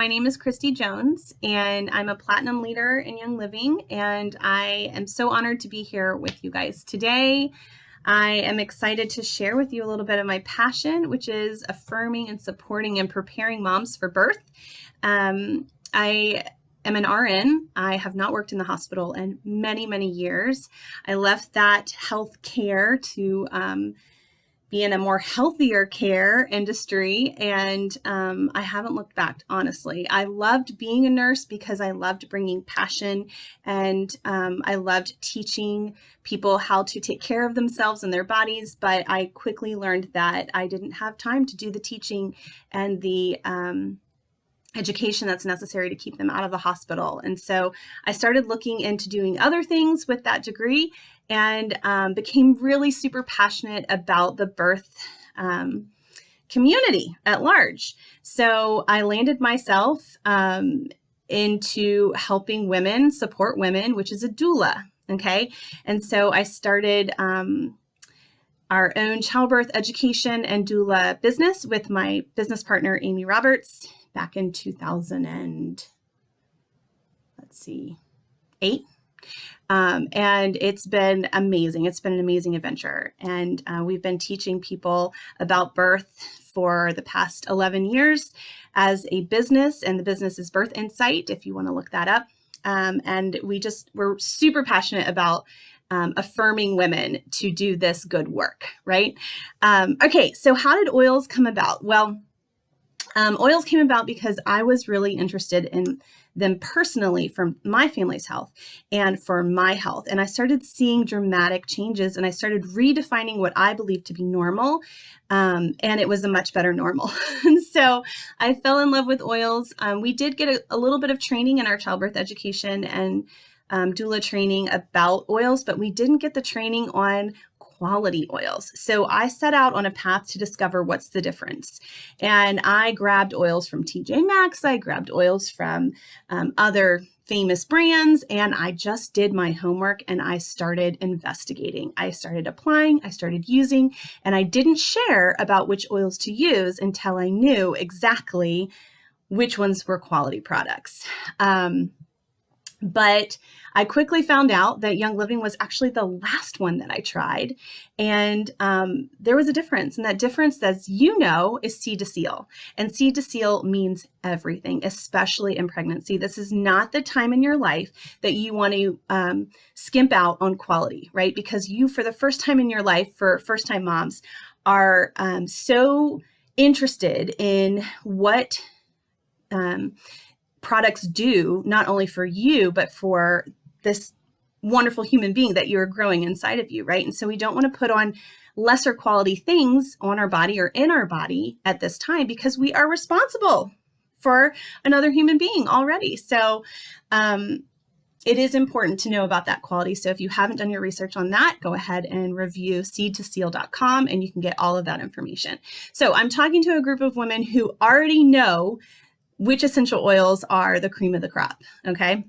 My name is Christy Jones, and I'm a Platinum Leader in Young Living, and I am so honored to be here with you guys today. I am excited to share with you a little bit of my passion, which is affirming and supporting and preparing moms for birth. I am an RN. I have not worked in the hospital in many, many years. I left that health care to be in a more healthier care industry. And I haven't looked back, honestly. I loved being a nurse because I loved bringing passion, and I loved teaching people how to take care of themselves and their bodies. But I quickly learned that I didn't have time to do the teaching and the education that's necessary to keep them out of the hospital. And so I started looking into doing other things with that degree, and became really super passionate about the birth community at large. So I landed myself into helping women, support women, which is a doula. Okay. And so I started our own childbirth education and doula business with my business partner, Amy Roberts, back in 2008. And it's been amazing. It's been an amazing adventure. And we've been teaching people about birth for the past 11 years as a business, and the business is Birth Insight, if you want to look that up. And we're super passionate about affirming women to do this good work, right? Okay, so how did oils come about? Well, oils came about because I was really interested in them personally for my family's health and for my health. And I started seeing dramatic changes, and I started redefining what I believed to be normal. And it was a much better normal. And so I fell in love with oils. We did get a little bit of training in our childbirth education and doula training about oils, but we didn't get the training on quality oils. So I set out on a path to discover what's the difference. And I grabbed oils from TJ Maxx. I grabbed oils from other famous brands, and I just did my homework, and I started investigating. I started applying, I started using, and I didn't share about which oils to use until I knew exactly which ones were quality products. But I quickly found out that Young Living was actually the last one that I tried. And there was a difference. And that difference, as you know, is seed to seal. And seed to seal means everything, especially in pregnancy. This is not the time in your life that you want to skimp out on quality, right? Because you, for the first time in your life, for first-time moms, are so interested in what products do, not only for you, but for this wonderful human being that you're growing inside of you, right? And so we don't want to put on lesser quality things on our body or in our body at this time, because we are responsible for another human being already. So it is important to know about that quality. So if you haven't done your research on that, go ahead and review seedtoseal.com, and you can get all of that information. So I'm talking to a group of women who already know which essential oils are the cream of the crop, okay?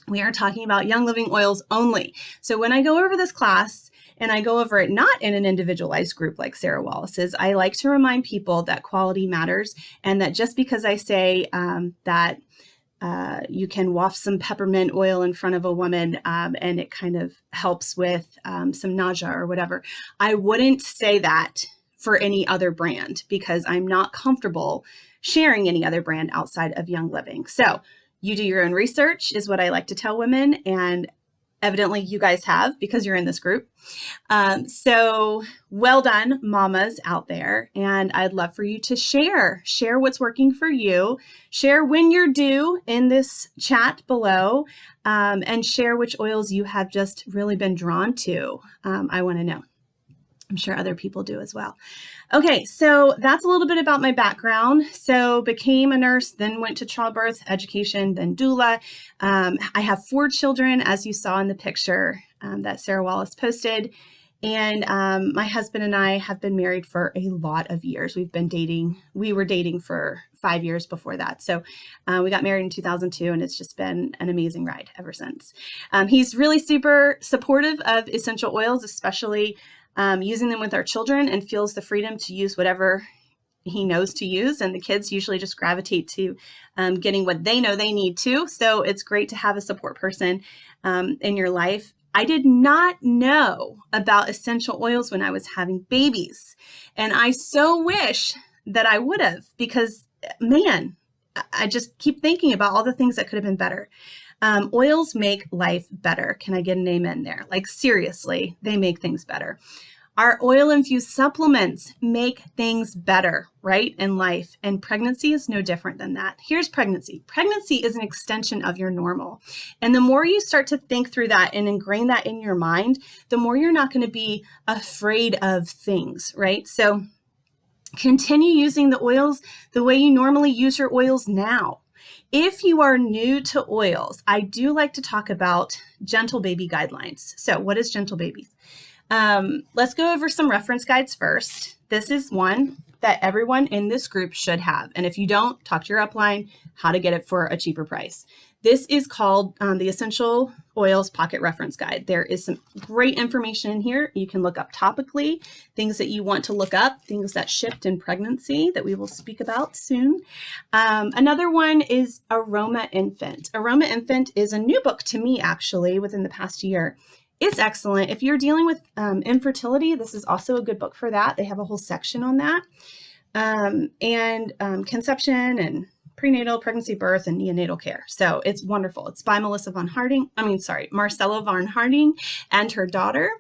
We are talking about Young Living oils only. So when I go over this class, and I go over it not in an individualized group like Sarah Wallace's, I like to remind people that quality matters, and that just because I say that you can waft some peppermint oil in front of a woman and it kind of helps with some nausea or whatever, I wouldn't say that for any other brand, because I'm not comfortable sharing any other brand outside of Young Living. So you do your own research is what I like to tell women, and evidently you guys have, because you're in this group. So well done, mamas out there. And I'd love for you to share what's working for you, share when you're due in this chat below, and share which oils you have just really been drawn to. I want to know. I'm sure other people do as well. Okay, so that's a little bit about my background. So became a nurse, then went to childbirth education, then doula. I have 4 children, as you saw in the picture that Sarah Wallace posted. And my husband and I have been married for a lot of years. We were dating for 5 years before that. So we got married in 2002, and it's just been an amazing ride ever since. He's really super supportive of essential oils, especially using them with our children, and feels the freedom to use whatever he knows to use, and the kids usually just gravitate to getting what they know they need to. So it's great to have a support person in your life. I did not know about essential oils when I was having babies, and I so wish that I would have, because man, I just keep thinking about all the things that could have been better. Oils make life better. Can I get an amen there? Like, seriously, they make things better. Our oil-infused supplements make things better, right, in life. And pregnancy is no different than that. Here's pregnancy. Pregnancy is an extension of your normal. And the more you start to think through that and ingrain that in your mind, the more you're not going to be afraid of things, right? So continue using the oils the way you normally use your oils now. If you are new to oils, I do like to talk about gentle baby guidelines. So what is gentle babies? Let's go over some reference guides first. This is one that everyone in this group should have. And if you don't, talk to your upline how to get it for a cheaper price. This is called the Essential Oils Pocket Reference Guide. There is some great information in here. You can look up topically, things that you want to look up, things that shift in pregnancy that we will speak about soon. Another one is Aroma Infant. Aroma Infant is a new book to me, actually, within the past year. It's excellent. If you're dealing with infertility, this is also a good book for that. They have a whole section on that. And conception and prenatal, pregnancy, birth, and neonatal care. So it's wonderful. It's by Marcella Varn Harding and her daughter.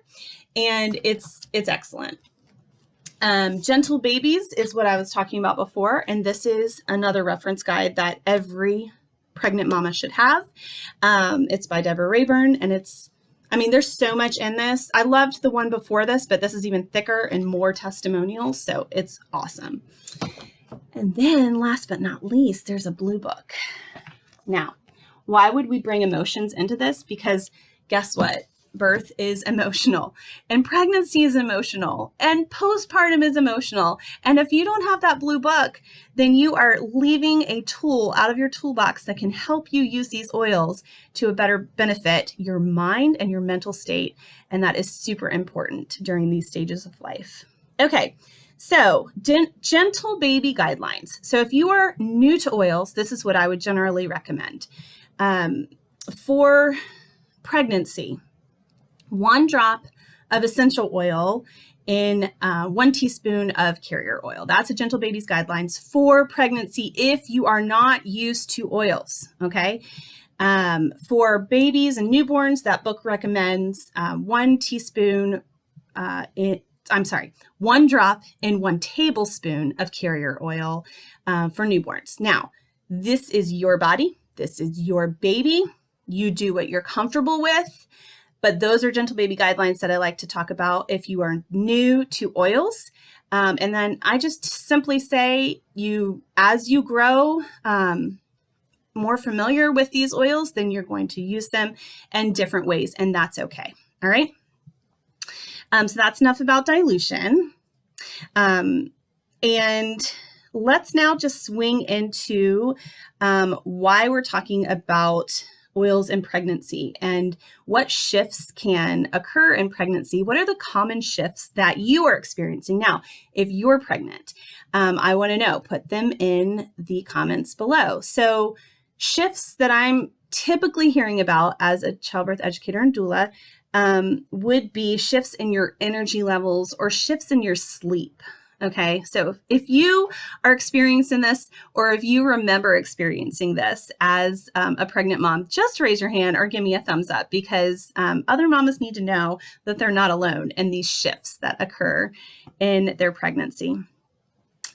And it's excellent. Gentle Babies is what I was talking about before. And this is another reference guide that every pregnant mama should have. It's by Deborah Rayburn, and there's so much in this. I loved the one before this, but this is even thicker and more testimonials, so it's awesome. And then last but not least, there's a blue book. Now, why would we bring emotions into this? Because guess what? Birth is emotional, and pregnancy is emotional, and postpartum is emotional. And if you don't have that blue book, then you are leaving a tool out of your toolbox that can help you use these oils to a better benefit your mind and your mental state. And that is super important during these stages of life. Okay, so gentle baby guidelines. So if you are new to oils, this is what I would generally recommend. For pregnancy, 1 drop of essential oil in 1 teaspoon of carrier oil. That's a Gentle Babies guidelines for pregnancy if you are not used to oils, okay? For babies and newborns, that book recommends 1 drop in 1 tablespoon of carrier oil for newborns. Now, this is your body. This is your baby. You do what you're comfortable with. But those are Gentle Baby guidelines that I like to talk about if you are new to oils. And then I just simply say as you grow more familiar with these oils, then you're going to use them in different ways, and that's okay. All right. So that's enough about dilution. And let's now just swing into why we're talking about oils in pregnancy and what shifts can occur in pregnancy. What are the common shifts that you are experiencing now? If you're pregnant, I want to know, put them in the comments below. So shifts that I'm typically hearing about as a childbirth educator and doula would be shifts in your energy levels or shifts in your sleep. Okay, so if you are experiencing this, or if you remember experiencing this as a pregnant mom, just raise your hand or give me a thumbs up, because other mamas need to know that they're not alone in these shifts that occur in their pregnancy.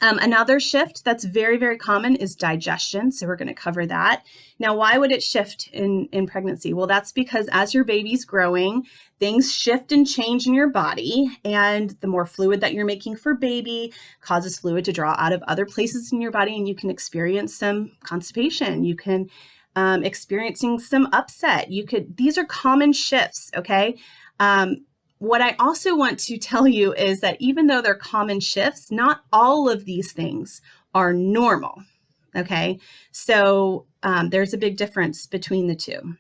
Another shift that's very, very common is digestion. So we're going to cover that. Now, why would it shift in pregnancy? Well, that's because as your baby's growing, things shift and change in your body. And the more fluid that you're making for baby causes fluid to draw out of other places in your body. And you can experience some constipation. You can experiencing some upset. These are common shifts. Okay. What I also want to tell you is that even though they're common shifts, not all of these things are normal, okay? So there's a big difference between the two.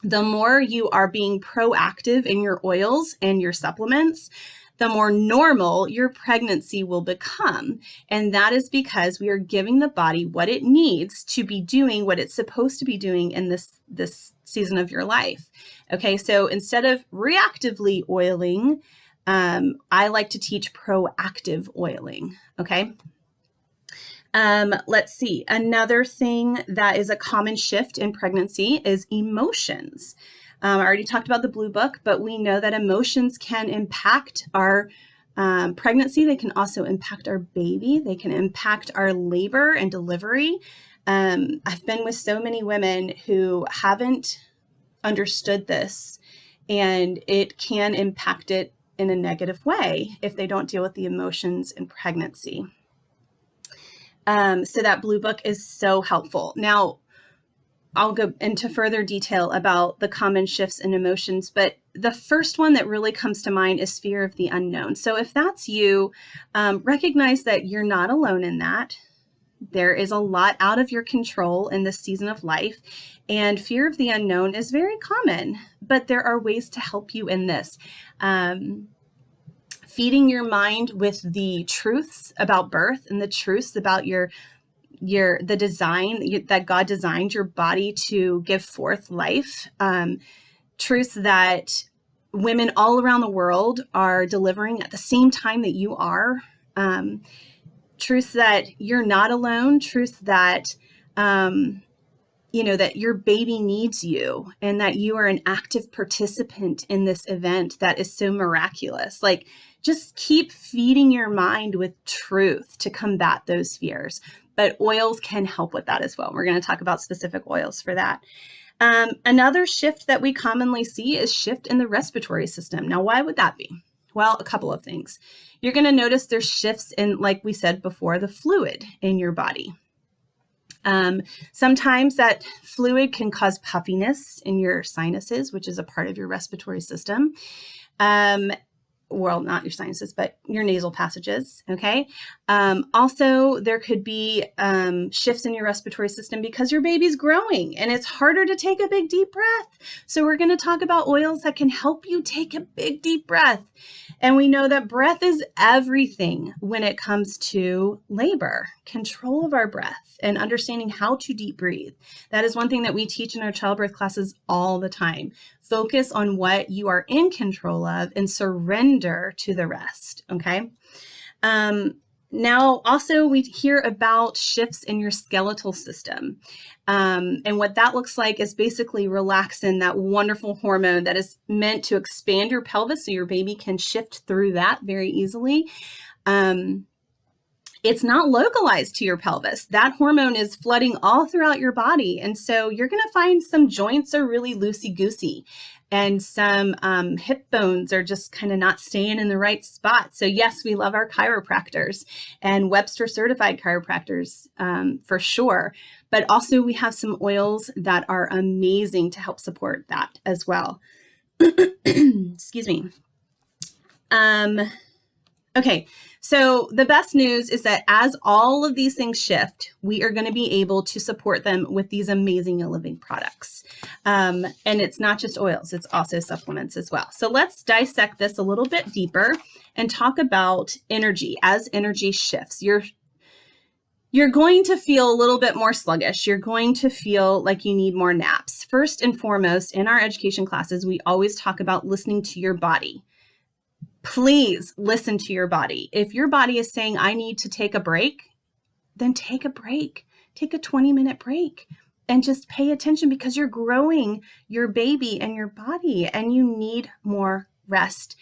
The more you are being proactive in your oils and your supplements, the more normal your pregnancy will become. And that is because we are giving the body what it needs to be doing what it's supposed to be doing in this season of your life. Okay, so instead of reactively oiling, I like to teach proactive oiling. Okay. Let's see. Another thing that is a common shift in pregnancy is emotions. I already talked about the Blue Book, but we know that emotions can impact our pregnancy. They can also impact our baby. They can impact our labor and delivery. I've been with so many women who haven't understood this, and it can impact it in a negative way if they don't deal with the emotions in pregnancy. So that Blue Book is so helpful. Now, I'll go into further detail about the common shifts in emotions, but the first one that really comes to mind is fear of the unknown. So if that's you, recognize that you're not alone in that. There is a lot out of your control in this season of life, and fear of the unknown is very common, but there are ways to help you in this. Feeding your mind with the truths about birth and the truths about the design that God designed your body to give forth life. Truths that women all around the world are delivering at the same time that you are. Truths that you're not alone. Truths that, that your baby needs you and that you are an active participant in this event that is so miraculous. Like, just keep feeding your mind with truth to combat those fears. But oils can help with that as well. We're going to talk about specific oils for that. Another shift that we commonly see is shift in the respiratory system. Now, why would that be? Well, a couple of things. You're going to notice there's shifts in, like we said before, the fluid in your body. Sometimes that fluid can cause puffiness in your sinuses, which is a part of your respiratory system. Well, not your sinuses, but your nasal passages. Okay. Also, there could be shifts in your respiratory system because your baby's growing and it's harder to take a big, deep breath. So we're going to talk about oils that can help you take a big, deep breath. And we know that breath is everything when it comes to labor, control of our breath, and understanding how to deep breathe. That is one thing that we teach in our childbirth classes all the time. Focus on what you are in control of and surrender to the rest. Okay. Now, also, we hear about shifts in your skeletal system. And what that looks like is basically relaxin, that wonderful hormone that is meant to expand your pelvis so your baby can shift through that very easily. It's not localized to your pelvis. That hormone is flooding all throughout your body. And so you're going to find some joints are really loosey-goosey and some hip bones are just kind of not staying in the right spot. So yes, we love our chiropractors and Webster certified chiropractors for sure. But also we have some oils that are amazing to help support that as well. Excuse me. Okay, so the best news is that as all of these things shift, we are going to be able to support them with these amazing living products. And it's not just oils, it's also supplements as well. So let's dissect this a little bit deeper and talk about energy. As energy shifts, you're going to feel a little bit more sluggish. You're going to feel like you need more naps. First and foremost, in our education classes, we always talk about listening to your body. Please listen to your body. If your body is saying, I need to take a break, then take a break. Take a 20-minute break and just pay attention because you're growing your baby and your body and you need more rest.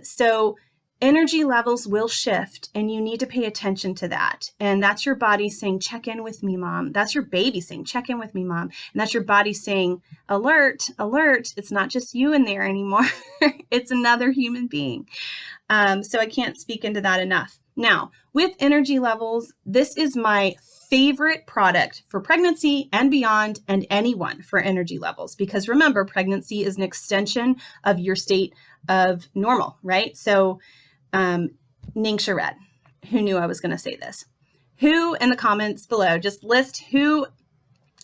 So energy levels will shift and you need to pay attention to that. And that's your body saying, check in with me, mom. That's your baby saying, check in with me, mom. And that's your body saying, alert, alert. It's not just you in there anymore. It's another human being. So I can't speak into that enough. Now, with energy levels, this is my favorite product for pregnancy and beyond and anyone for energy levels. Because remember, pregnancy is an extension of your state of normal, right? So Ningxia Red, who knew I was going to say this? Who in the comments below, just list who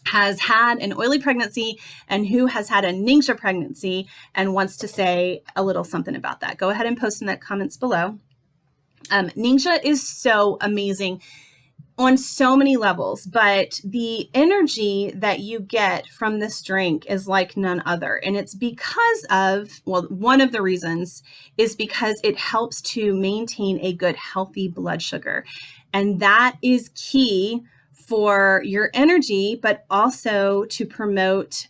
has had an oily pregnancy and who has had a Ningxia pregnancy and wants to say a little something about that. Go ahead and post in the comments below. Ningxia is so amazing on so many levels, but the energy that you get from this drink is like none other. And it's because of, well, one of the reasons is because it helps to maintain a good, healthy blood sugar. And that is key for your energy, but also to promote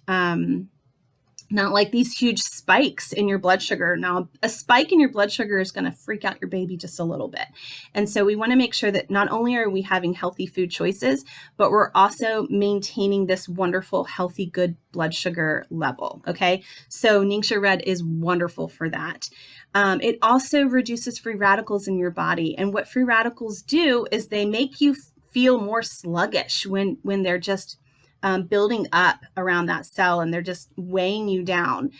not like these huge spikes in your blood sugar. Now, a spike in your blood sugar is going to freak out your baby just a little bit. And so we want to make sure that not only are we having healthy food choices, but we're also maintaining this wonderful, healthy, good blood sugar level. Okay. So Ningxia Red is wonderful for that. It also reduces free radicals in your body. And what free radicals do is they make you feel more sluggish when they're just building up around that cell and they're just weighing you down.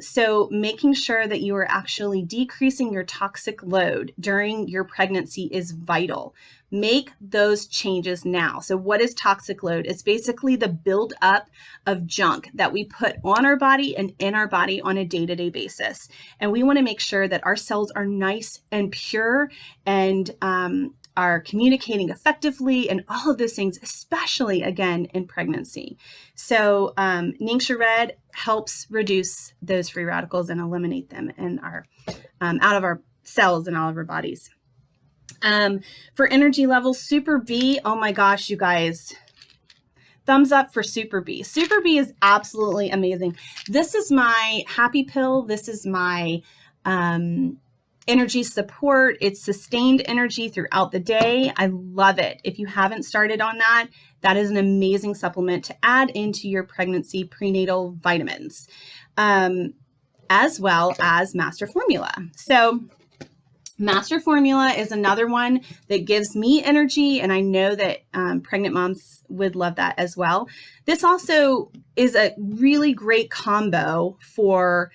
So making sure that you are actually decreasing your toxic load during your pregnancy is vital. Make those changes now. So what is toxic load? It's basically the buildup of junk that we put on our body and in our body on a day-to-day basis. And we want to make sure that our cells are nice and pure and are communicating effectively and all of those things, especially again in pregnancy. So Ningxia Red helps reduce those free radicals and eliminate them in our out of our cells and all of our bodies. For energy levels, Super B, oh my gosh, you guys. Thumbs up for Super B. Super B is absolutely amazing. This is my happy pill. This is my energy support. It's sustained energy throughout the day. I love it. If you haven't started on that, that is an amazing supplement to add into your pregnancy prenatal vitamins, as well as Master Formula. So Master Formula is another one that gives me energy, and I know that pregnant moms would love that as well. This also is a really great combo for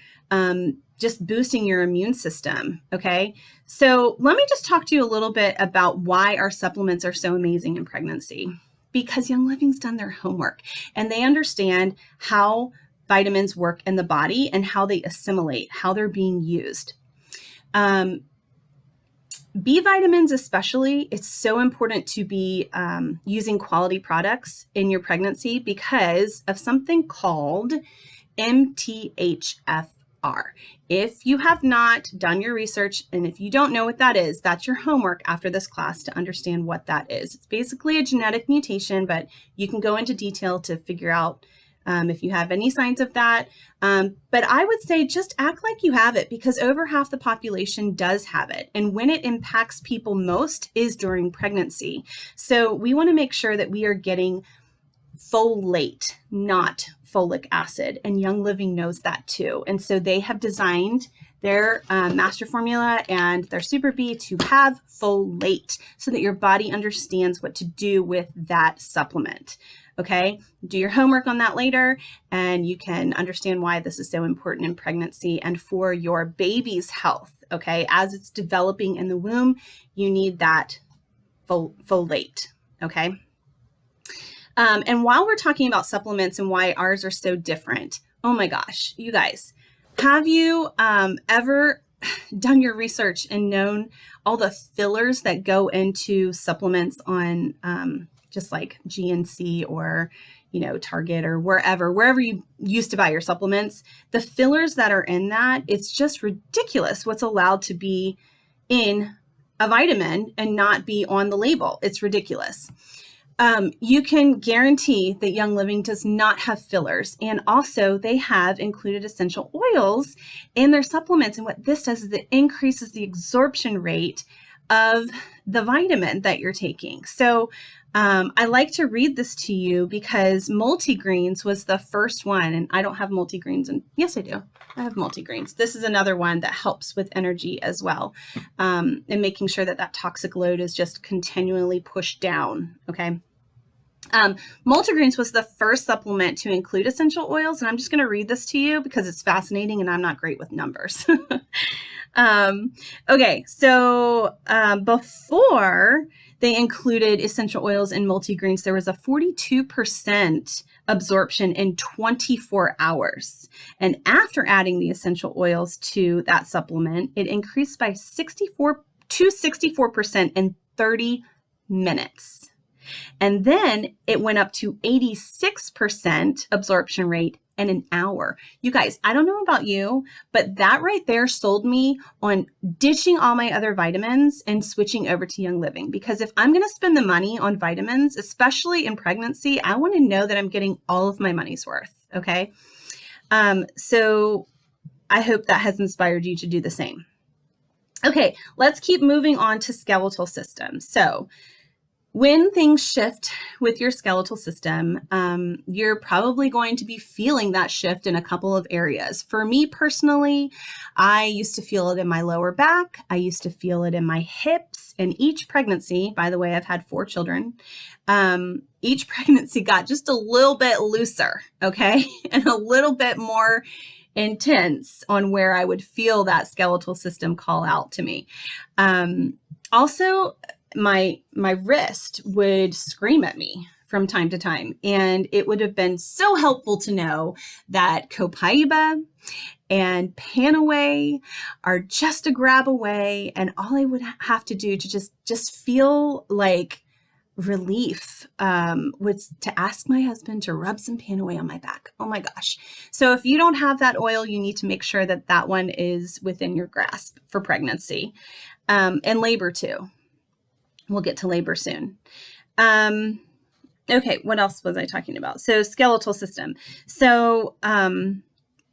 just boosting your immune system. Okay. So let me just talk to you a little bit about why our supplements are so amazing in pregnancy, because Young Living's done their homework and they understand how vitamins work in the body and how they assimilate, how they're being used. B vitamins especially, it's so important to be using quality products in your pregnancy because of something called MTHFR. If you have not done your research and if you don't know what that is, that's your homework after this class to understand what that is. It's basically a genetic mutation, but you can go into detail to figure out if you have any signs of that. But I would say just act like you have it, because over half the population does have it. And when it impacts people most is during pregnancy. So we want to make sure that we are getting folate, not folic acid. And Young Living knows that too. And so they have designed their Master Formula and their Super B to have folate so that your body understands what to do with that supplement. Okay, do your homework on that later, and you can understand why this is so important in pregnancy and for your baby's health. Okay, as it's developing in the womb, you need that folate. Okay. And while we're talking about supplements and why ours are so different, oh my gosh, you guys, have you ever done your research and known all the fillers that go into supplements on just like GNC or, Target or wherever you used to buy your supplements? The fillers that are in that, it's just ridiculous what's allowed to be in a vitamin and not be on the label. It's ridiculous. You can guarantee that Young Living does not have fillers. And also they have included essential oils in their supplements. And what this does is it increases the absorption rate of the vitamin that you're taking. So I like to read this to you because multigreens was the first one. And I don't have multigreens. And yes, I do. I have multigreens. This is another one that helps with energy as well. And making sure that that toxic load is just continually pushed down. Okay. Multigreens was the first supplement to include essential oils. And I'm just going to read this to you because it's fascinating and I'm not great with numbers. Okay. So, before they included essential oils and multigreens. There was a 42% absorption in 24 hours. And after adding the essential oils to that supplement, it increased by 64% in 30 minutes. And then it went up to 86% absorption rate in an hour. You guys, I don't know about you, but that right there sold me on ditching all my other vitamins and switching over to Young Living. Because if I'm going to spend the money on vitamins, especially in pregnancy, I want to know that I'm getting all of my money's worth. Okay. So I hope that has inspired you to do the same. Okay, let's keep moving on to skeletal system. So when things shift with your skeletal system, you're probably going to be feeling that shift in a couple of areas. For me personally, I used to feel it in my lower back. I used to feel it in my hips. And each pregnancy, by the way, I've had 4 children, each pregnancy got just a little bit looser, okay? And a little bit more intense on where I would feel that skeletal system call out to me. Also, my wrist would scream at me from time to time. And it would have been so helpful to know that Copaiba and Panaway are just a grab away. And all I would have to do to just feel like relief was to ask my husband to rub some Panaway on my back. Oh my gosh. So if you don't have that oil, you need to make sure that that one is within your grasp for pregnancy and labor too. We'll get to labor soon. Okay, what else was I talking about? So skeletal system. So, the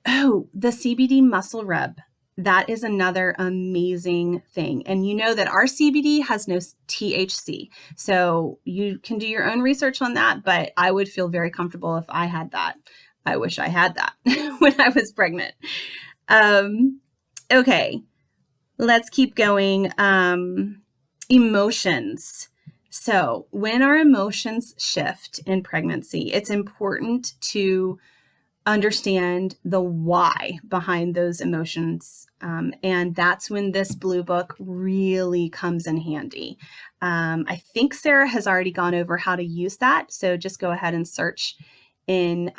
CBD muscle rub. That is another amazing thing. And you know that our CBD has no THC. So you can do your own research on that, but I would feel very comfortable if I had that. I wish I had that when I was pregnant. Okay, let's keep going. Emotions. So when our emotions shift in pregnancy, it's important to understand the why behind those emotions. And that's when this blue book really comes in handy. I think Sarah has already gone over how to use that. So just go ahead and search in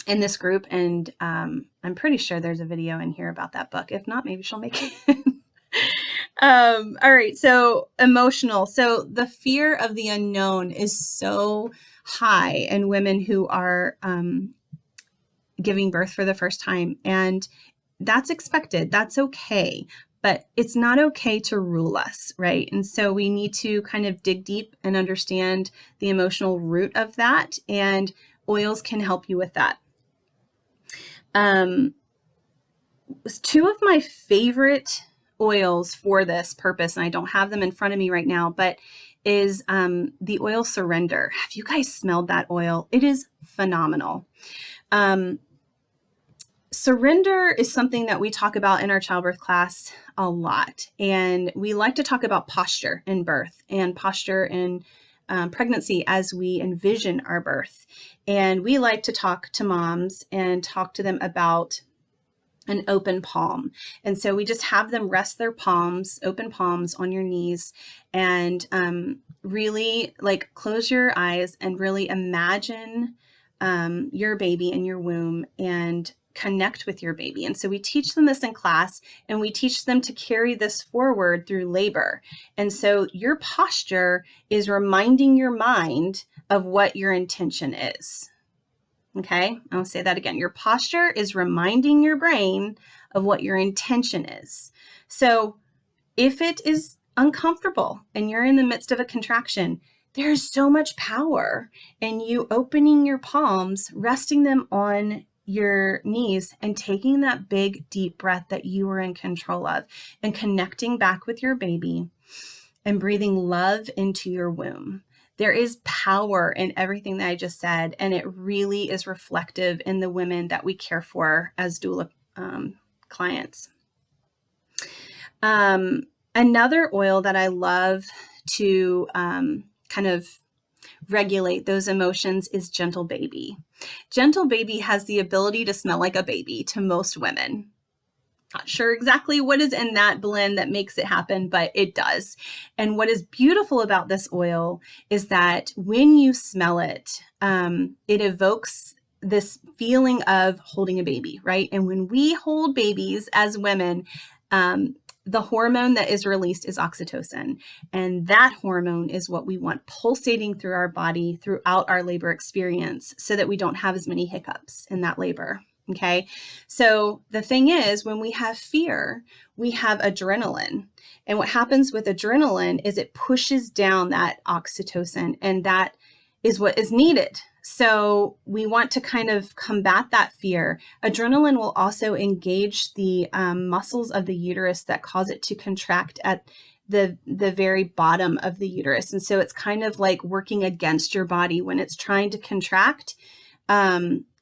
this group. And I'm pretty sure there's a video in here about that book. If not, maybe she'll make it. All right. So emotional. So the fear of the unknown is so high in women who are giving birth for the first time. And that's expected. That's okay. But it's not okay to rule us, right? And so we need to kind of dig deep and understand the emotional root of that. And oils can help you with that. 2 of my favorite oils for this purpose, and I don't have them in front of me right now, but is the oil Surrender. Have you guys smelled that oil? It is phenomenal. Surrender is something that we talk about in our childbirth class a lot. And we like to talk about posture in birth and posture in pregnancy as we envision our birth. And we like to talk to moms and talk to them about an open palm. And so we just have them rest their palms, open palms on your knees, and really like close your eyes and really imagine your baby in your womb and connect with your baby. And so we teach them this in class, and we teach them to carry this forward through labor. And so your posture is reminding your mind of what your intention is. Okay, I'll say that again. Your posture is reminding your brain of what your intention is. So if it is uncomfortable and you're in the midst of a contraction, there is so much power in you opening your palms, resting them on your knees, and taking that big, deep breath that you were in control of, and connecting back with your baby and breathing love into your womb. There is power in everything that I just said, and it really is reflective in the women that we care for as doula clients. Another oil that I love to kind of regulate those emotions is Gentle Baby. Gentle Baby has the ability to smell like a baby to most women. Not sure exactly what is in that blend that makes it happen, but it does. And what is beautiful about this oil is that when you smell it, it evokes this feeling of holding a baby, right? And when we hold babies as women, the hormone that is released is oxytocin. And that hormone is what we want pulsating through our body throughout our labor experience so that we don't have as many hiccups in that labor. Okay. So the thing is, when we have fear, we have adrenaline. And what happens with adrenaline is it pushes down that oxytocin, and that is what is needed. So we want to kind of combat that fear. Adrenaline will also engage the muscles of the uterus that cause it to contract at the very bottom of the uterus. And so it's kind of like working against your body when it's trying to contract.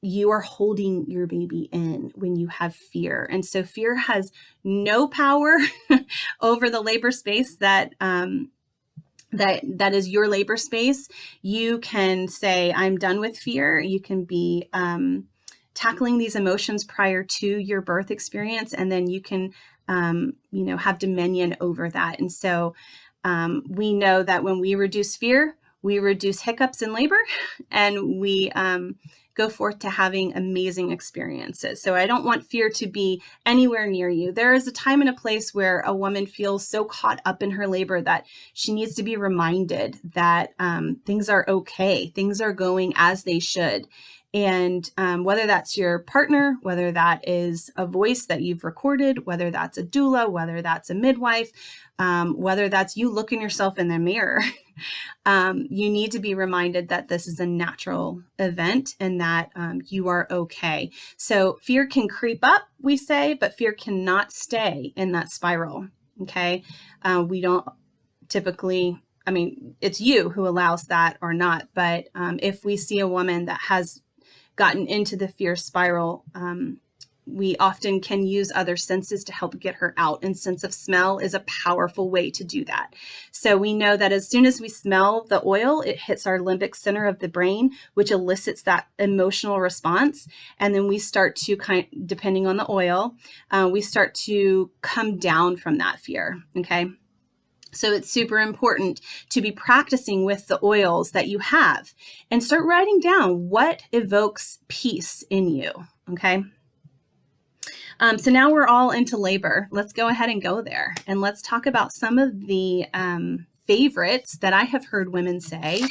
You are holding your baby in when you have fear. And so fear has no power over the labor space that is your labor space. You can say, I'm done with fear. You can be tackling these emotions prior to your birth experience, and then you can have dominion over that. And so we know that when we reduce fear, we reduce hiccups in labor, and we go forth to having amazing experiences. So I don't want fear to be anywhere near you. There is a time and a place where a woman feels so caught up in her labor that she needs to be reminded that things are okay. Things are going as they should. And whether that's your partner, whether that is a voice that you've recorded, whether that's a doula, whether that's a midwife, whether that's you looking yourself in the mirror, you need to be reminded that this is a natural event and that you are okay. So fear can creep up, we say, but fear cannot stay in that spiral. Okay. We don't typically, it's you who allows that or not. But if we see a woman that has gotten into the fear spiral, we often can use other senses to help get her out. And sense of smell is a powerful way to do that. So we know that as soon as we smell the oil, it hits our limbic center of the brain, which elicits that emotional response. And then we start to depending on the oil, we start to come down from that fear. Okay. So it's super important to be practicing with the oils that you have and start writing down what evokes peace in you. Okay. So now we're all into labor. Let's go ahead and go there. And let's talk about some of the favorites that I have heard women say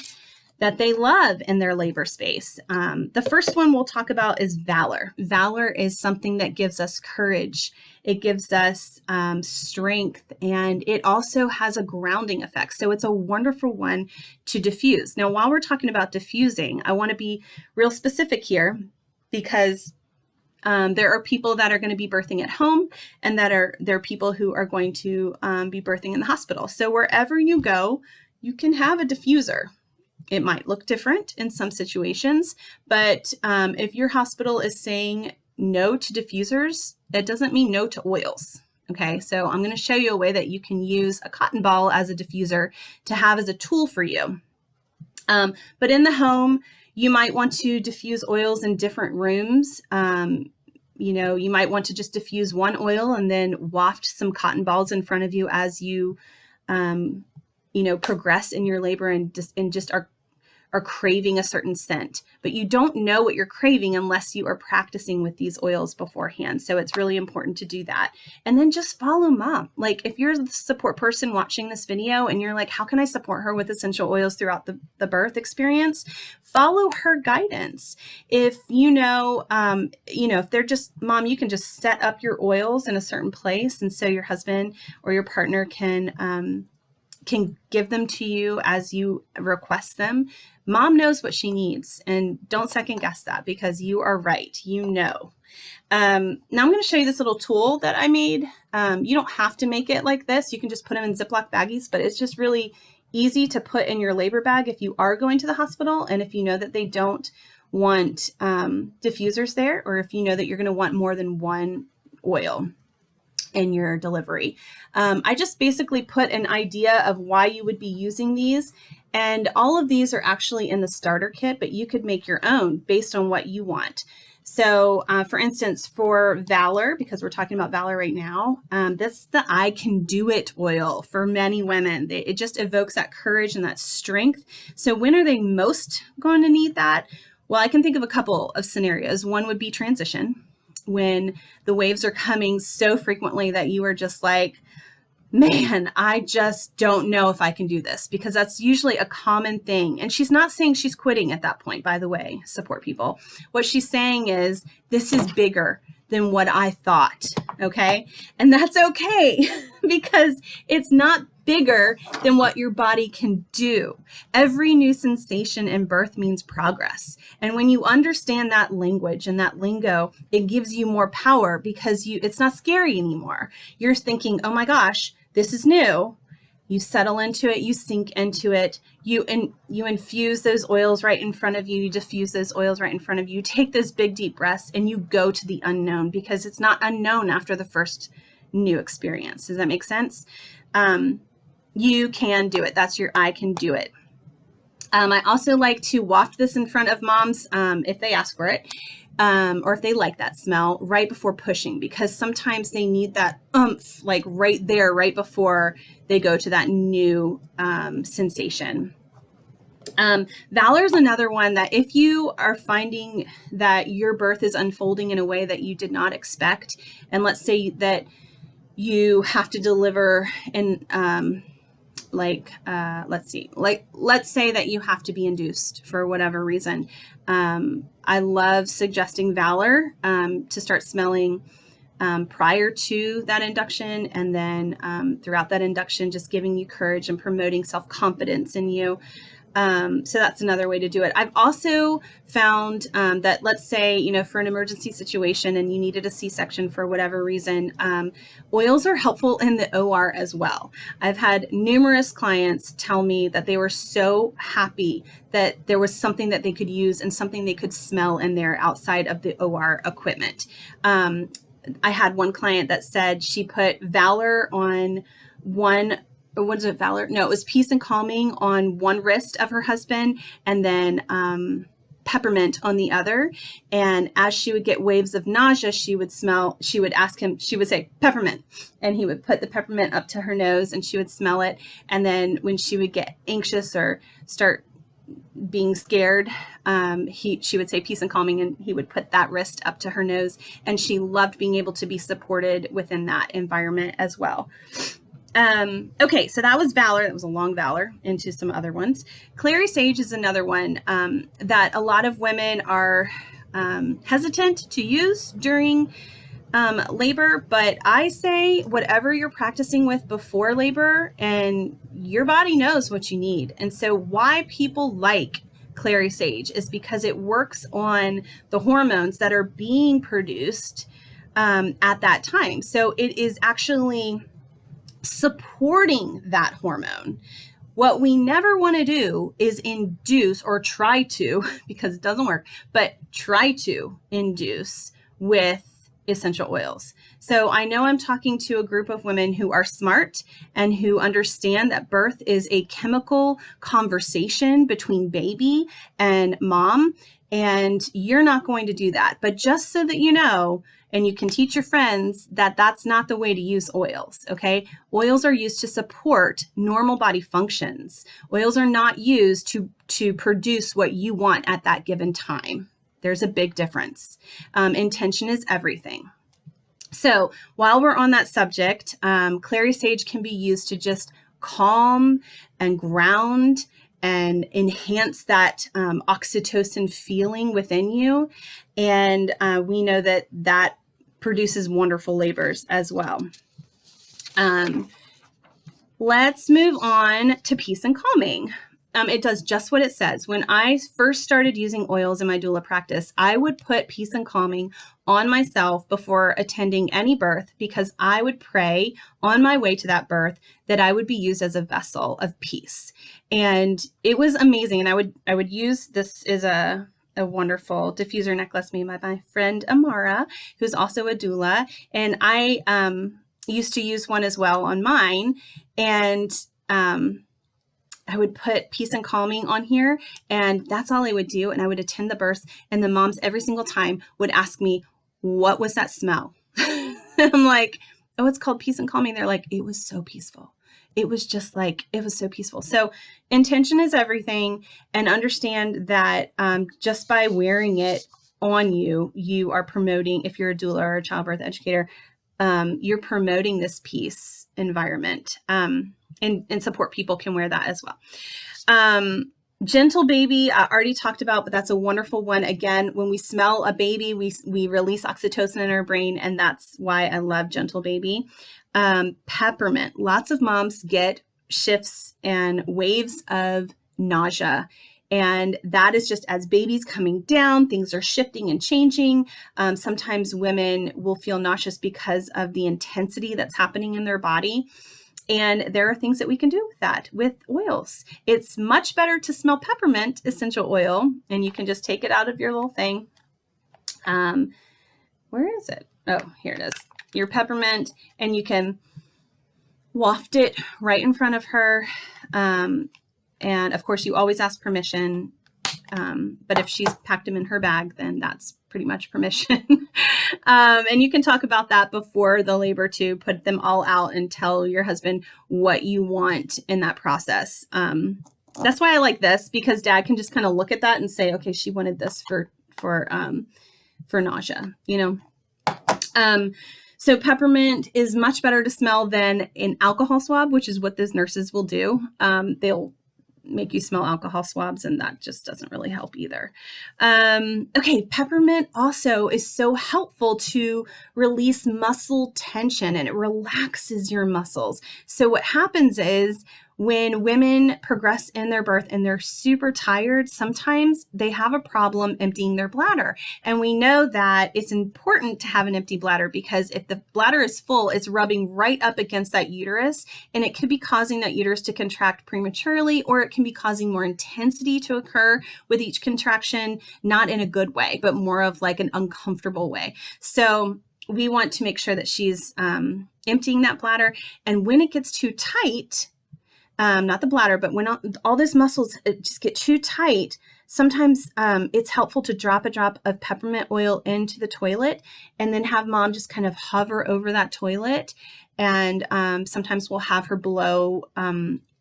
that they love in their labor space. The first one we'll talk about is valor. Valor is something that gives us courage. It gives us strength, and it also has a grounding effect. So it's a wonderful one to diffuse. Now, while we're talking about diffusing, I want to be real specific here because there are people that are going to be birthing at home, and there are people who are going to be birthing in the hospital. So wherever you go, you can have a diffuser. It might look different in some situations, but if your hospital is saying no to diffusers, that doesn't mean no to oils. Okay, so I'm going to show you a way that you can use a cotton ball as a diffuser to have as a tool for you. But in the home, you might want to diffuse oils in different rooms. You might want to just diffuse one oil and then waft some cotton balls in front of you as you, progress in your labor and just are craving a certain scent. But you don't know what you're craving unless you are practicing with these oils beforehand. So it's really important to do that. And then just follow mom. Like if you're the support person watching this video and you're like, how can I support her with essential oils throughout the birth experience? Follow her guidance. If if they're just, mom, you can just set up your oils in a certain place. And so your husband or your partner can give them to you as you request them. Mom knows what she needs, and don't second guess that because you are right. Now I'm going to show you this little tool that I made. You don't have to make it like this. You can just put them in Ziploc baggies, but it's just really easy to put in your labor bag if you are going to the hospital. And if you know that they don't want diffusers there, or if you know that you're going to want more than one oil in your delivery. I just basically put an idea of why you would be using these. And all of these are actually in the starter kit, but you could make your own based on what you want. So for instance, for Valor, because we're talking about Valor right now, this is the I Can Do It oil for many women. It just evokes that courage and that strength. So when are they most going to need that? Well, I can think of a couple of scenarios. One would be transition, when the waves are coming so frequently that you are just like, man, I just don't know if I can do this, because that's usually a common thing. And she's not saying she's quitting at that point, by the way, support people. What she's saying is, this is bigger than what I thought. Okay. And that's okay because it's not bigger than what your body can do. Every new sensation in birth means progress. And when you understand that language and that lingo, it gives you more power, because it's not scary anymore. You're thinking, oh my gosh, this is new. You settle into it, you sink into it, you infuse those oils right in front of you, you diffuse those oils right in front of you, take those big deep breaths, and you go to the unknown, because it's not unknown after the first new experience. Does that make sense? You can do it. That's your I can do it. I also like to waft this in front of moms if they ask for it. Or if they like that smell right before pushing, because sometimes they need that oomph, like right there, right before they go to that new sensation. Valor is another one that if you are finding that your birth is unfolding in a way that you did not expect, and let's say that you have to deliver in let's say that you have to be induced for whatever reason. I love suggesting Valor to start smelling prior to that induction, and then throughout that induction, just giving you courage and promoting self-confidence in you. So that's another way to do it. I've also found that, let's say, for an emergency situation and you needed a C-section for whatever reason, oils are helpful in the OR as well. I've had numerous clients tell me that they were so happy that there was something that they could use and something they could smell in there outside of the OR equipment. I had one client that said she put Valor on one. Or was it Valor? No, it was Peace and Calming on one wrist of her husband, and then peppermint on the other. And as she would get waves of nausea, she would ask him, she would say peppermint, and he would put the peppermint up to her nose and she would smell it. And then when she would get anxious or start being scared, she would say Peace and Calming, and he would put that wrist up to her nose. And she loved being able to be supported within that environment as well. Okay, so that was Valor. That was a long Valor into some other ones. Clary Sage is another one that a lot of women are hesitant to use during labor, but I say whatever you're practicing with before labor, and your body knows what you need. And so why people like Clary Sage is because it works on the hormones that are being produced at that time. So it is actually supporting that hormone. What we never want to do is induce, or try to, because it doesn't work, but try to induce with essential oils. So I know I'm talking to a group of women who are smart and who understand that birth is a chemical conversation between baby and mom, and you're not going to do that. But just so that you know, and you can teach your friends that that's not the way to use oils, okay? Oils are used to support normal body functions. Oils are not used to produce what you want at that given time. There's a big difference. Intention is everything. So while we're on that subject, Clary Sage can be used to just calm and ground and enhance that oxytocin feeling within you. And we know that produces wonderful labors as well. Let's move on to Peace and Calming. It does just what it says. When I first started using oils in my doula practice, I would put Peace and Calming on myself before attending any birth, because I would pray on my way to that birth that I would be used as a vessel of peace. And it was amazing. And I would use this as a wonderful diffuser necklace made by my friend Amara, who's also a doula. And I used to use one as well on mine. And I would put peace and calming on here, and that's all I would do. And I would attend the births, and the moms every single time would ask me, what was that smell? I'm like, oh, it's called peace and calming. They're like, it was so peaceful. It was just like, it was so peaceful. So intention is everything, and understand that just by wearing it on you, you are promoting, if you're a doula or a childbirth educator, you're promoting this peace environment, and support people can wear that as well. Gentle baby, I already talked about, but that's a wonderful one. Again, when we smell a baby, we release oxytocin in our brain, and that's why I love gentle baby. Peppermint, lots of moms get shifts and waves of nausea. And that is just as baby's coming down, things are shifting and changing. Sometimes women will feel nauseous because of the intensity that's happening in their body. And there are things that we can do with that, with oils. It's much better to smell peppermint essential oil, and you can just take it out of your little thing. Where is it? Oh, here it is. Your peppermint, and you can waft it right in front of her. And of course, you always ask permission. But if she's packed them in her bag, then that's pretty much permission. And you can talk about that before the labor too. Put them all out and tell your husband what you want in that process. That's why I like this, because dad can just kind of look at that and say, okay, she wanted this for nausea, So peppermint is much better to smell than an alcohol swab, which is what those nurses will do. They'll make you smell alcohol swabs, and that just doesn't really help either. Okay, peppermint also is so helpful to release muscle tension, and it relaxes your muscles. So what happens is, when women progress in their birth and they're super tired, sometimes they have a problem emptying their bladder. And we know that it's important to have an empty bladder, because if the bladder is full, it's rubbing right up against that uterus, and it could be causing that uterus to contract prematurely, or it can be causing more intensity to occur with each contraction, not in a good way, but more of like an uncomfortable way. So we want to make sure that she's emptying that bladder. And when it gets too tight, not the bladder, but when all those muscles just get too tight, sometimes it's helpful to drop a drop of peppermint oil into the toilet, and then have mom just kind of hover over that toilet. And sometimes we'll have her blow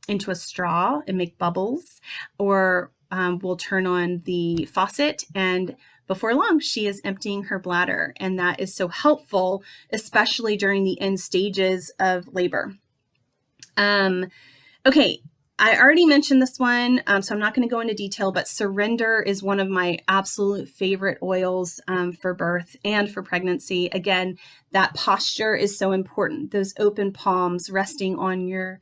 into a straw and make bubbles, or we'll turn on the faucet, and before long, she is emptying her bladder. And that is so helpful, especially during the end stages of labor. Okay, I already mentioned this one, so I'm not going to go into detail, but surrender is one of my absolute favorite oils for birth and for pregnancy. Again, that posture is so important. Those open palms resting on your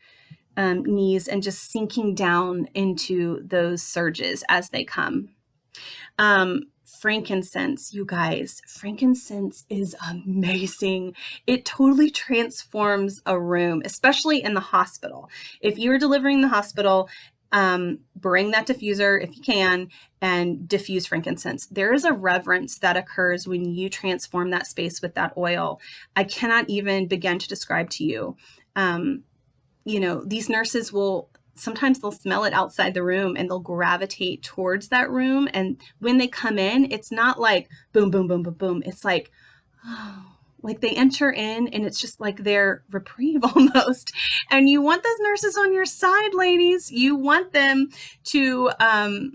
knees and just sinking down into those surges as they come. Frankincense, you guys, frankincense is amazing. It totally transforms a room, especially in the hospital. If you're delivering in the hospital, bring that diffuser if you can and diffuse frankincense. There is a reverence that occurs when you transform that space with that oil. I cannot even begin to describe to you. These nurses sometimes they'll smell it outside the room, and they'll gravitate towards that room. And when they come in, it's not like boom, boom, boom, boom, boom. It's like, like they enter in, and it's just like their reprieve almost. And you want those nurses on your side, ladies. You want them to have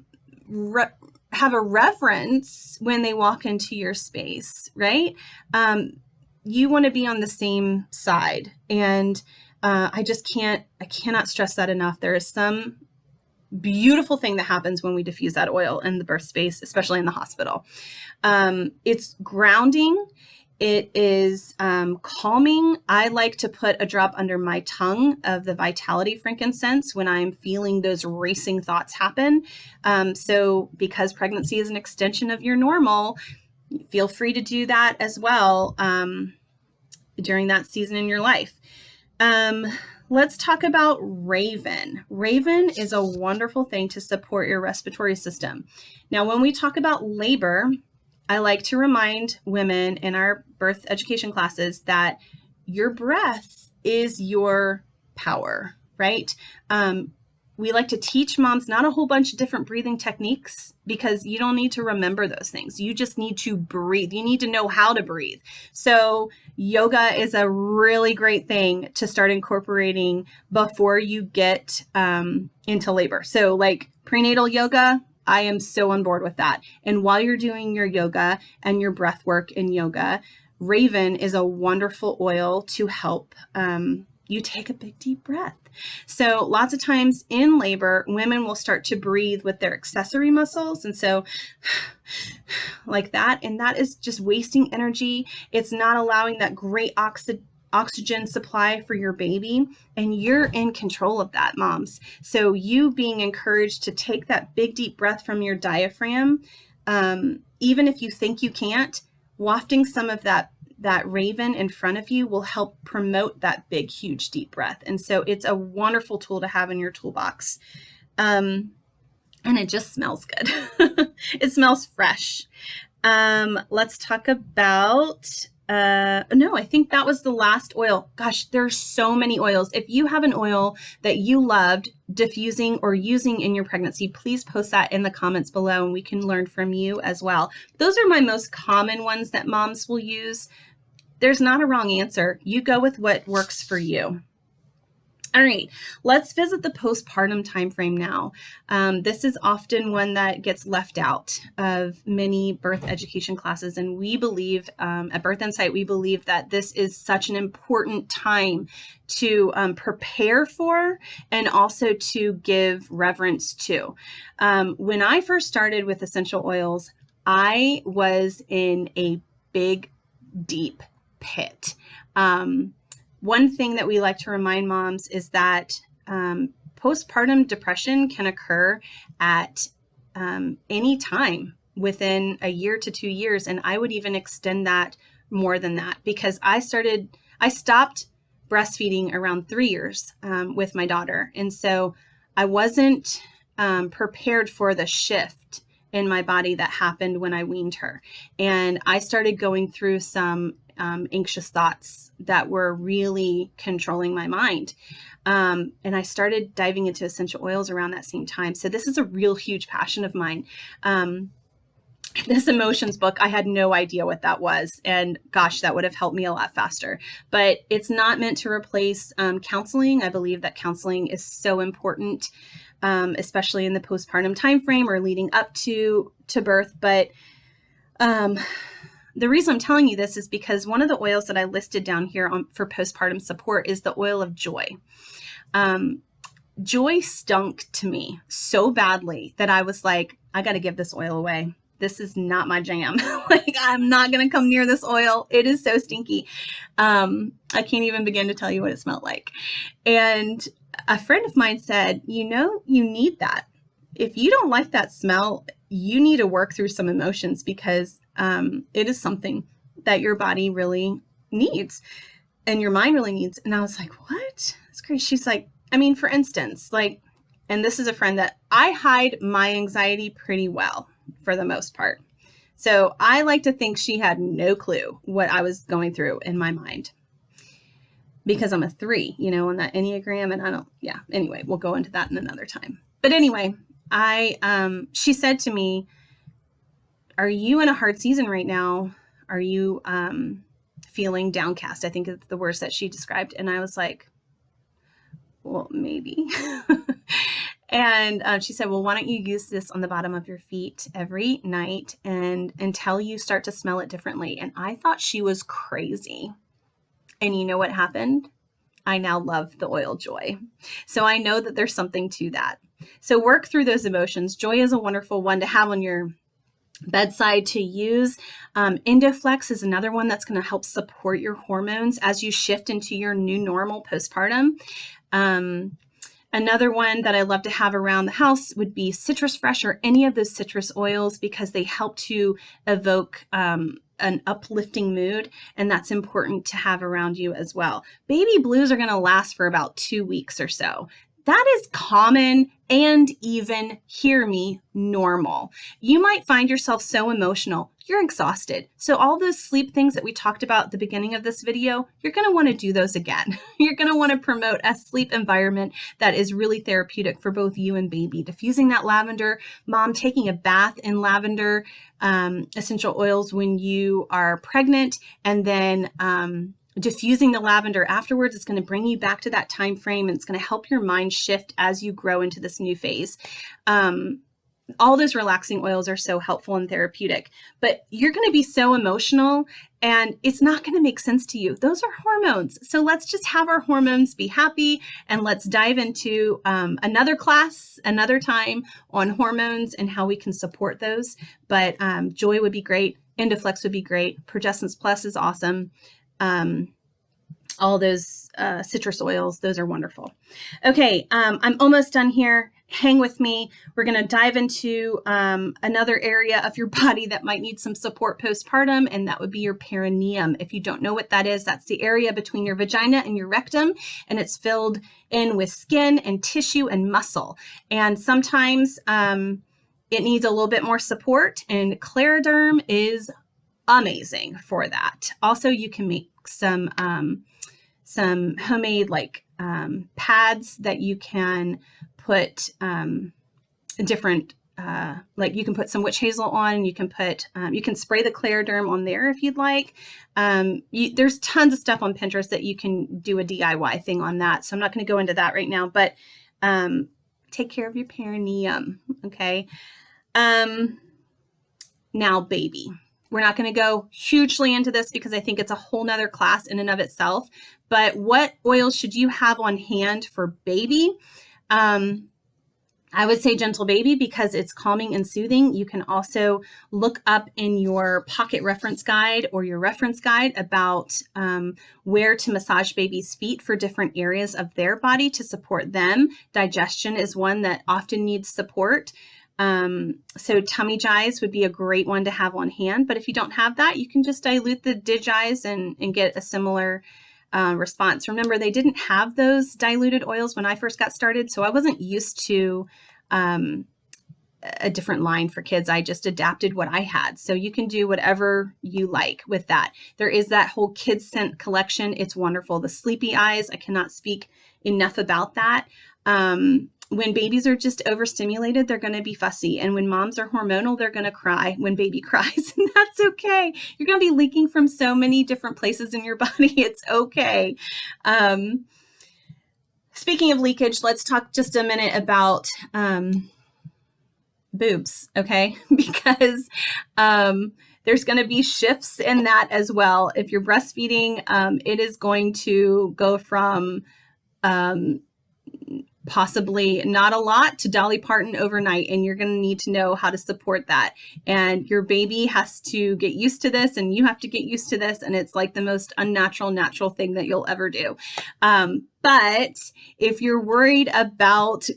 a reverence when they walk into your space, right? You want to be on the same side. And I cannot stress that enough. There is some beautiful thing that happens when we diffuse that oil in the birth space, especially in the hospital. It's grounding. It is calming. I like to put a drop under my tongue of the Vitality frankincense when I'm feeling those racing thoughts happen. So because pregnancy is an extension of your normal, feel free to do that as well during that season in your life. Let's talk about Raven. Raven is a wonderful thing to support your respiratory system. Now, when we talk about labor, I like to remind women in our birth education classes that your breath is your power, right? we like to teach moms not a whole bunch of different breathing techniques, because you don't need to remember those things. You just need to breathe. You need to know how to breathe. So yoga is a really great thing to start incorporating before you get into labor. So like prenatal yoga, I am so on board with that. And while you're doing your yoga and your breath work in yoga, Raven is a wonderful oil to help you take a big deep breath. So lots of times in labor, women will start to breathe with their accessory muscles. And so like that, and that is just wasting energy. It's not allowing that great oxygen supply for your baby. And you're in control of that, moms. So you being encouraged to take that big deep breath from your diaphragm, even if you think you can't, wafting some of that Raven in front of you will help promote that big, huge, deep breath. And so it's a wonderful tool to have in your toolbox. And it just smells good. It smells fresh. Let's talk about, no, I think that was the last oil. Gosh, there's so many oils. If you have an oil that you loved diffusing or using in your pregnancy, please post that in the comments below and we can learn from you as well. Those are my most common ones that moms will use. There's not a wrong answer. You go with what works for you. All right, let's visit the postpartum timeframe now. This is often one that gets left out of many birth education classes. And we believe at Birth Insight, we believe that this is such an important time to prepare for and also to give reverence to. When I first started with essential oils, I was in a big, deep pit. One thing that we like to remind moms is that postpartum depression can occur at any time within a year to 2 years. And I would even extend that more than that, because I stopped breastfeeding around 3 years with my daughter. And so I wasn't prepared for the shift in my body that happened when I weaned her. And I started going through some anxious thoughts that were really controlling my mind. And I started diving into essential oils around that same time. So this is a real huge passion of mine. This emotions book, I had no idea what that was. And gosh, that would have helped me a lot faster. But it's not meant to replace counseling. I believe that counseling is so important, especially in the postpartum timeframe or leading up to birth. But the reason I'm telling you this is because one of the oils that I listed down here for postpartum support is the oil of joy. Joy stunk to me so badly that I was like, I got to give this oil away. This is not my jam. Like, I'm not going to come near this oil. It is so stinky. I can't even begin to tell you what it smelled like. And a friend of mine said, you need that. If you don't like that smell, you need to work through some emotions, because it is something that your body really needs and your mind really needs. And I was like, what? That's great. She's like, for instance, like, and this is a friend that I hide my anxiety pretty well for the most part. So I like to think she had no clue what I was going through in my mind, because I'm a 3, on that Enneagram. And anyway, we'll go into that in another time. But anyway, she said to me, are you in a hard season right now? Are you feeling downcast? I think it's the words that she described. And I was like, well, maybe. And she said, well, why don't you use this on the bottom of your feet every night and until you start to smell it differently? And I thought she was crazy. And you know what happened? I now love the oil Joy. So I know that there's something to that. So work through those emotions. Joy is a wonderful one to have on your bedside to use. Endoflex is another one that's going to help support your hormones as you shift into your new normal postpartum. Another one that I love to have around the house would be Citrus Fresh or any of those citrus oils, because they help to evoke an uplifting mood, and that's important to have around you as well. Baby blues are going to last for about 2 weeks or so. that is common and even, hear me, normal. You might find yourself so emotional, you're exhausted. So all those sleep things that we talked about at the beginning of this video, you're going to want to do those again. You're going to want to promote a sleep environment that is really therapeutic for both you and baby. Diffusing that lavender, mom taking a bath in lavender essential oils when you are pregnant, and then diffusing the lavender afterwards is going to bring you back to that time frame, and it's going to help your mind shift as you grow into this new phase. All those relaxing oils are so helpful and therapeutic, but you're going to be so emotional and it's not going to make sense to you. Those are hormones. So let's just have our hormones be happy, and let's dive into another class, another time on hormones and how we can support those. But Joy would be great. Endoflex would be great. Progestins Plus is awesome. All those citrus oils, those are wonderful. Okay, I'm almost done here. Hang with me. We're going to dive into another area of your body that might need some support postpartum, and that would be your perineum. If you don't know what that is, that's the area between your vagina and your rectum, and it's filled in with skin and tissue and muscle. And sometimes it needs a little bit more support, and Clariderm is amazing for that. Also, you can make some homemade pads that you can put different, like you can put some witch hazel on, you can put, you can spray the Clariderm on there if you'd like. There's tons of stuff on Pinterest that you can do a DIY thing on that. So I'm not going to go into that right now, but take care of your perineum. Okay. Now, baby. We're not going to go hugely into this because I think it's a whole nother class in and of itself. But what oils should you have on hand for baby? I would say Gentle Baby because it's calming and soothing. You can also look up in your pocket reference guide or your reference guide about where to massage baby's feet for different areas of their body to support them. Digestion is one that often needs support. So Tummy Jize would be a great one to have on hand, but if you don't have that, you can just dilute the Digize and get a similar response. Remember, they didn't have those diluted oils when I first got started, so I wasn't used to a different line for kids. I just adapted what I had. So you can do whatever you like with that. There is that whole kids scent collection. It's wonderful. The Sleepy Eyes, I cannot speak enough about that. When babies are just overstimulated, they're going to be fussy. And when moms are hormonal, they're going to cry when baby cries. And that's okay. You're going to be leaking from so many different places in your body. It's okay. Speaking of leakage, let's talk just a minute about boobs, okay? Because there's going to be shifts in that as well. If you're breastfeeding, it is going to go from possibly not a lot to Dolly Parton overnight, and you're going to need to know how to support that. And your baby has to get used to this, and you have to get used to this, and it's like the most unnatural, natural thing that you'll ever do. But if you're worried about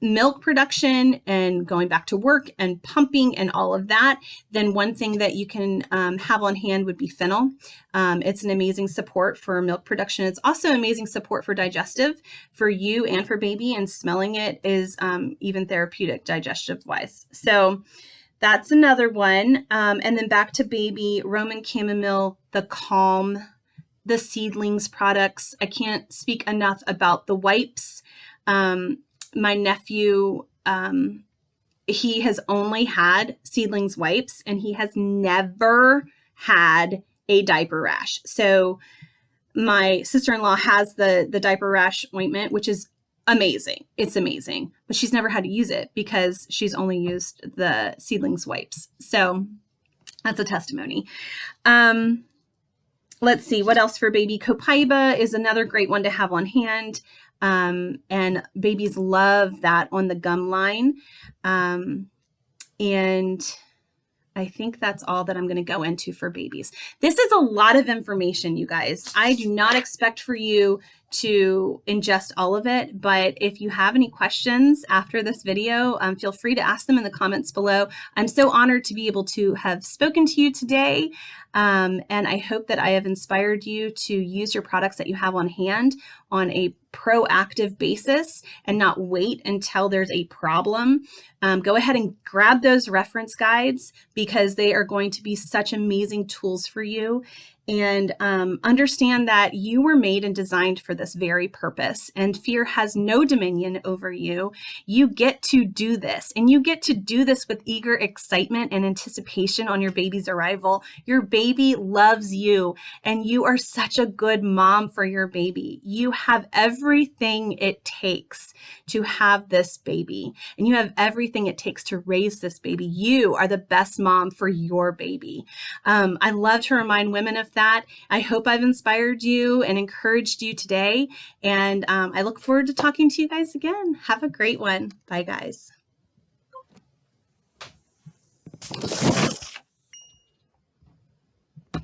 milk production and going back to work and pumping and all of that, then one thing that you can have on hand would be fennel. It's an amazing support for milk production. It's also amazing support for digestive for you and for baby, and smelling it is even therapeutic digestive wise. So that's another one. And then back to baby, Roman chamomile, the Calm, the Seedlings products. I can't speak enough about the wipes. My nephew, he has only had Seedlings wipes, and he has never had a diaper rash. So my sister-in-law has the diaper rash ointment, which is amazing. It's amazing, but she's never had to use it because she's only used the Seedlings wipes. So that's a testimony. Let's see what else for baby. Copaiba is another great one to have on hand. And babies love that on the gum line. And I think that's all that I'm going to go into for babies. This is a lot of information, you guys. I do not expect for you to ingest all of it, but if you have any questions after this video, feel free to ask them in the comments below. I'm so honored to be able to have spoken to you today. And I hope that I have inspired you to use your products that you have on hand on a proactive basis and not wait until there's a problem, go ahead and grab those reference guides, because they are going to be such amazing tools for you. And understand that you were made and designed for this very purpose, and fear has no dominion over you. You get to do this, and you get to do this with eager excitement and anticipation on your baby's arrival. Your baby loves you, and you are such a good mom for your baby. You have everything it takes to have this baby, and you have everything it takes to raise this baby. You are the best mom for your baby. I love to remind women of that. I hope I've inspired you and encouraged you today. And I look forward to talking to you guys again. Have a great one. Bye, guys.